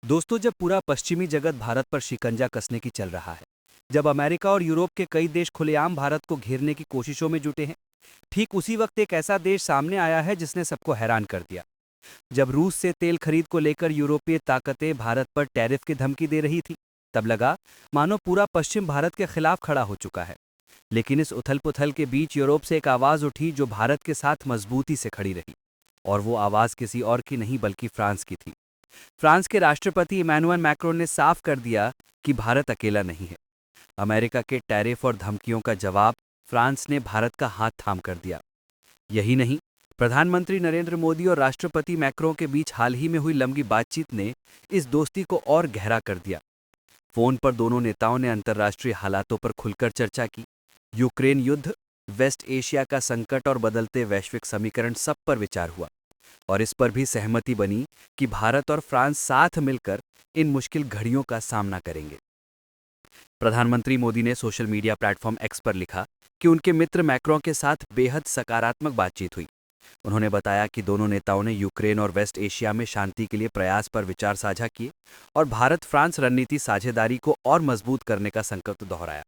दोस्तों, जब पूरा पश्चिमी जगत भारत पर शिकंजा कसने की चल रहा है, जब अमेरिका और यूरोप के कई देश खुलेआम भारत को घेरने की कोशिशों में जुटे हैं, ठीक उसी वक्त एक ऐसा देश सामने आया है जिसने सबको हैरान कर दिया। जब रूस से तेल खरीद को लेकर यूरोपीय ताकतें भारत पर टैरिफ की धमकी दे रही थी, तब लगा मानो पूरा पश्चिम भारत के खिलाफ खड़ा हो चुका है। लेकिन इस उथल पुथल के बीच यूरोप से एक आवाज उठी जो भारत के साथ मजबूती से खड़ी रही। और वो आवाज किसी और की नहीं बल्कि फ्रांस की थी। फ्रांस के राष्ट्रपति इमैनुअल मैक्रोन ने साफ कर दिया कि भारत अकेला नहीं है। अमेरिका के टैरिफ और धमकियों का जवाब फ्रांस ने भारत का हाथ थाम कर दिया। यही नहीं, प्रधानमंत्री नरेंद्र मोदी और राष्ट्रपति मैक्रों के बीच हाल ही में हुई लंबी बातचीत ने इस दोस्ती को और गहरा कर दिया। फोन पर दोनों नेताओं ने अंतर्राष्ट्रीय हालातों पर खुलकर चर्चा की। यूक्रेन युद्ध, वेस्ट एशिया का संकट और बदलते वैश्विक समीकरण, सब पर विचार हुआ। और इस पर भी सहमति बनी कि भारत और फ्रांस साथ मिलकर इन मुश्किल घड़ियों का सामना करेंगे। प्रधानमंत्री मोदी ने सोशल मीडिया प्लेटफॉर्म एक्स पर लिखा कि उनके मित्र मैक्रों के साथ बेहद सकारात्मक बातचीत हुई। उन्होंने बताया कि दोनों नेताओं ने यूक्रेन और वेस्ट एशिया में शांति के लिए प्रयास पर विचार साझा किए और भारत फ्रांस रणनीति साझेदारी को और मजबूत करने का संकल्प दोहराया।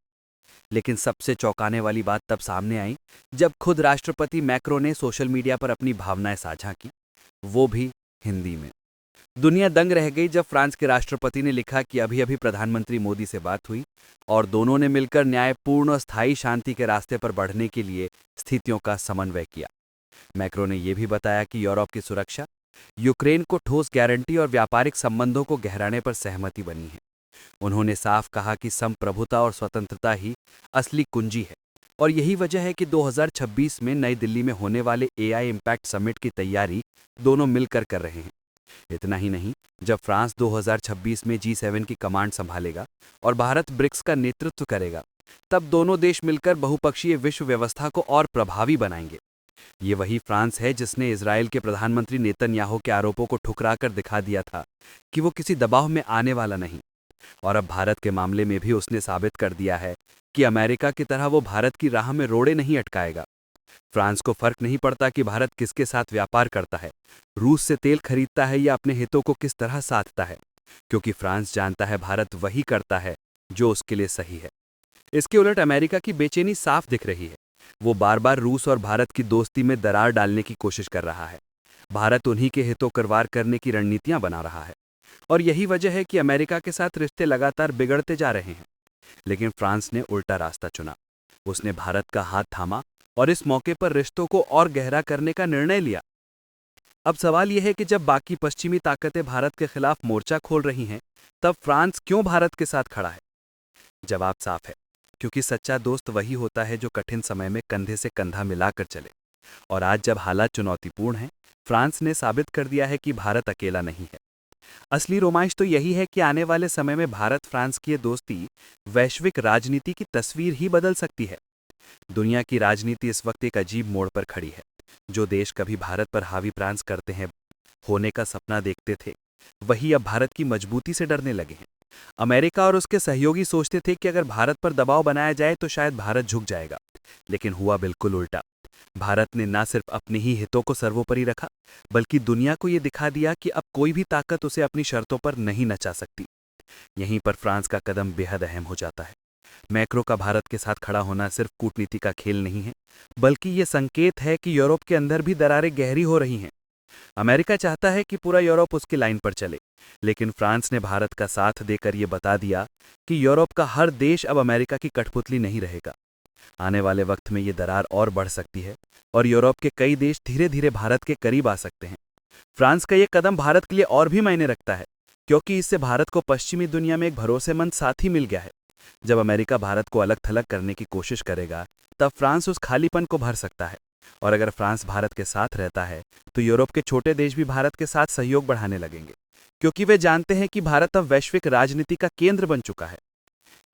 लेकिन सबसे चौंकाने वाली बात तब सामने आई जब खुद राष्ट्रपति मैक्रो ने सोशल मीडिया पर अपनी भावनाएं साझा की, वो भी हिंदी में। दुनिया दंग रह गई जब फ्रांस के राष्ट्रपति ने लिखा कि अभी अभी प्रधानमंत्री मोदी से बात हुई और दोनों ने मिलकर न्यायपूर्ण और स्थायी शांति के रास्ते पर बढ़ने के लिए स्थितियों का समन्वय किया। मैक्रो ने यह भी बताया कि यूरोप की सुरक्षा, यूक्रेन को ठोस गारंटी और व्यापारिक संबंधों को गहराने पर सहमति बनी है। उन्होंने साफ कहा कि संप्रभुता और स्वतंत्रता ही असली कुंजी है और यही वजह है कि 2026 में नई दिल्ली में होने वाले एआई इम्पैक्ट समिट की तैयारी दोनों मिलकर कर रहे हैं। इतना ही नहीं, जब फ्रांस 2026 में G7 की कमांड संभालेगा और भारत ब्रिक्स का नेतृत्व करेगा, तब दोनों देश मिलकर बहुपक्षीय विश्व व्यवस्था को और प्रभावी बनाएंगे। ये वही फ्रांस है जिसने इजरायल के प्रधानमंत्री नेतन्याहू के आरोपों को ठुकराकर दिखा दिया था कि वो किसी दबाव में आने वाला नहीं। और अब भारत के मामले में भी उसने साबित कर दिया है कि अमेरिका की तरह वो भारत की राह में रोड़े नहीं अटकाएगा। फ्रांस को फर्क नहीं पड़ता कि भारत किसके साथ व्यापार करता है, रूस से तेल खरीदता है या अपने हितों को किस तरह साधता है, क्योंकि फ्रांस जानता है भारत वही करता है जो उसके लिए सही है। इसके उलट अमेरिका की बेचैनी साफ दिख रही है। वो बार बार रूस और भारत की दोस्ती में दरार डालने की कोशिश कर रहा है। भारत उन्हीं के हितों करवार करने की रणनीतियां बना रहा है और यही वजह है कि अमेरिका के साथ रिश्ते लगातार बिगड़ते जा रहे हैं। लेकिन फ्रांस ने उल्टा रास्ता चुना। उसने भारत का हाथ थामा और इस मौके पर रिश्तों को और गहरा करने का निर्णय लिया। अब सवाल यह है कि जब बाकी पश्चिमी ताकतें भारत के खिलाफ मोर्चा खोल रही हैं, तब फ्रांस क्यों भारत के साथ खड़ा है? जवाब साफ है, क्योंकि सच्चा दोस्त वही होता है जो कठिन समय में कंधे से कंधा मिलाकर चले। और आज जब हालात चुनौतीपूर्ण हैं, फ्रांस ने साबित कर दिया है कि भारत अकेला नहीं है। असली रोमांच तो यही है कि आने वाले समय में भारत फ्रांस की ये दोस्ती वैश्विक राजनीति की तस्वीर ही बदल सकती है। दुनिया की राजनीति इस वक्त एक अजीब मोड़ पर खड़ी है। जो देश कभी भारत पर हावी फ्रांस करते हैं होने का सपना देखते थे, वही अब भारत की मजबूती से डरने लगे हैं। अमेरिका और उसके सहयोगी सोचते थे कि अगर भारत पर दबाव बनाया जाए तो शायद भारत झुक जाएगा, लेकिन हुआ बिल्कुल उल्टा। भारत ने न सिर्फ अपने ही हितों को सर्वोपरि रखा, बल्कि दुनिया को यह दिखा दिया कि अब कोई भी ताकत उसे अपनी शर्तों पर नहीं नचा सकती। यहीं पर फ्रांस का कदम बेहद अहम हो जाता है। मैक्रो का भारत के साथ खड़ा होना सिर्फ कूटनीति का खेल नहीं है, बल्कि ये संकेत है कि यूरोप के अंदर भी दरारें गहरी हो रही हैं। अमेरिका चाहता है कि पूरा यूरोप उसकी लाइन पर चले, लेकिन फ्रांस ने भारत का साथ देकर यह बता दिया कि यूरोप का हर देश अब अमेरिका की कठपुतली नहीं रहेगा। आने वाले वक्त में ये दरार और बढ़ सकती है और यूरोप के कई देश धीरे धीरे भारत के करीब आ सकते हैं। फ्रांस का ये कदम भारत के लिए और भी मायने रखता है, क्योंकि इससे भारत को पश्चिमी दुनिया में एक भरोसेमंद साथी मिल गया है। जब अमेरिका भारत को अलग थलग करने की कोशिश करेगा, तब फ्रांस उस खालीपन को भर सकता है। और अगर फ्रांस भारत के साथ रहता है, तो यूरोप के छोटे देश भी भारत के साथ सहयोग बढ़ाने लगेंगे, क्योंकि वे जानते हैं कि भारत अब वैश्विक राजनीति का केंद्र बन चुका है।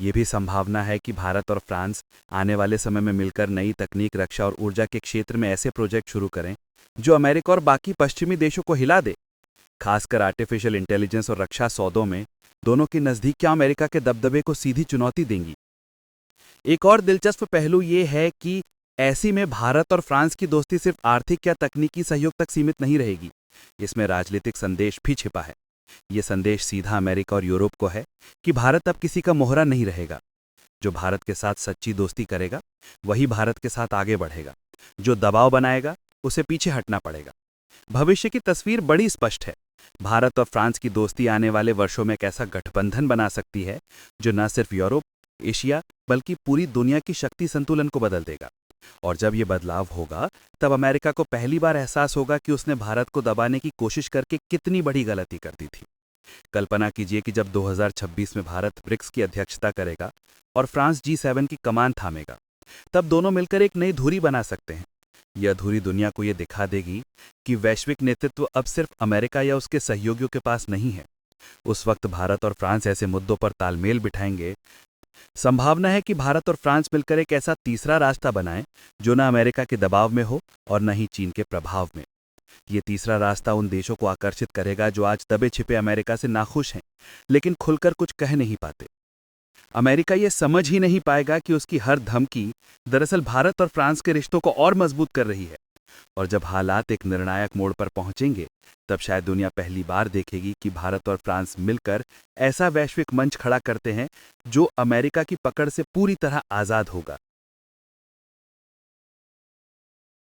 ये भी संभावना है कि भारत और फ्रांस आने वाले समय में मिलकर नई तकनीक, रक्षा और ऊर्जा के क्षेत्र में ऐसे प्रोजेक्ट शुरू करें जो अमेरिका और बाकी पश्चिमी देशों को हिला दे। खासकर आर्टिफिशियल इंटेलिजेंस और रक्षा सौदों में दोनों की नजदीकियां अमेरिका के दबदबे को सीधी चुनौती देंगी। एक और दिलचस्प पहलू ये है कि ऐसी में भारत और फ्रांस की दोस्ती सिर्फ आर्थिक या तकनीकी सहयोग तक सीमित नहीं रहेगी। इसमें राजनीतिक संदेश भी छिपा है। ये संदेश सीधा अमेरिका और यूरोप को है कि भारत अब किसी का मोहरा नहीं रहेगा। जो भारत के साथ सच्ची दोस्ती करेगा वही भारत के साथ आगे बढ़ेगा। जो दबाव बनाएगा उसे पीछे हटना पड़ेगा। भविष्य की तस्वीर बड़ी स्पष्ट है। भारत और फ्रांस की दोस्ती आने वाले वर्षों में एक ऐसा गठबंधन बना सकती है जो न सिर्फ यूरोप, एशिया बल्कि पूरी दुनिया की शक्ति संतुलन को बदल देगा। और जब ये बदलाव होगा तब अमेरिका को पहली बार एहसास होगा कि उसने भारत को दबाने की कोशिश करके कितनी बड़ी गलती कर दी थी। कल्पना कीजिए कि जब 2026 में भारत ब्रिक्स की अध्यक्षता करेगा और फ्रांस G7 की कमान थामेगा, तब दोनों मिलकर एक नई धुरी बना सकते हैं। यह धुरी दुनिया को यह दिखा देगी कि वैश्विक नेतृत्व अब सिर्फ अमेरिका या उसके सहयोगियों के पास नहीं है। उस वक्त भारत और फ्रांस ऐसे मुद्दों पर तालमेल बिठाएंगे। संभावना है कि भारत और फ्रांस मिलकर एक ऐसा तीसरा रास्ता बनाएं जो न अमेरिका के दबाव में हो और न ही चीन के प्रभाव में। ये तीसरा रास्ता उन देशों को आकर्षित करेगा जो आज दबे छिपे अमेरिका से नाखुश हैं, लेकिन खुलकर कुछ कह नहीं पाते। अमेरिका ये समझ ही नहीं पाएगा कि उसकी हर धमकी दरअसल भारत और फ्रांस के रिश्तों को और मजबूत कर रही है। और जब हालात एक निर्णायक मोड़ पर पहुंचेंगे, तब शायद दुनिया पहली बार देखेगी कि भारत और फ्रांस मिलकर ऐसा वैश्विक मंच खड़ा करते हैं जो अमेरिका की पकड़ से पूरी तरह आजाद होगा।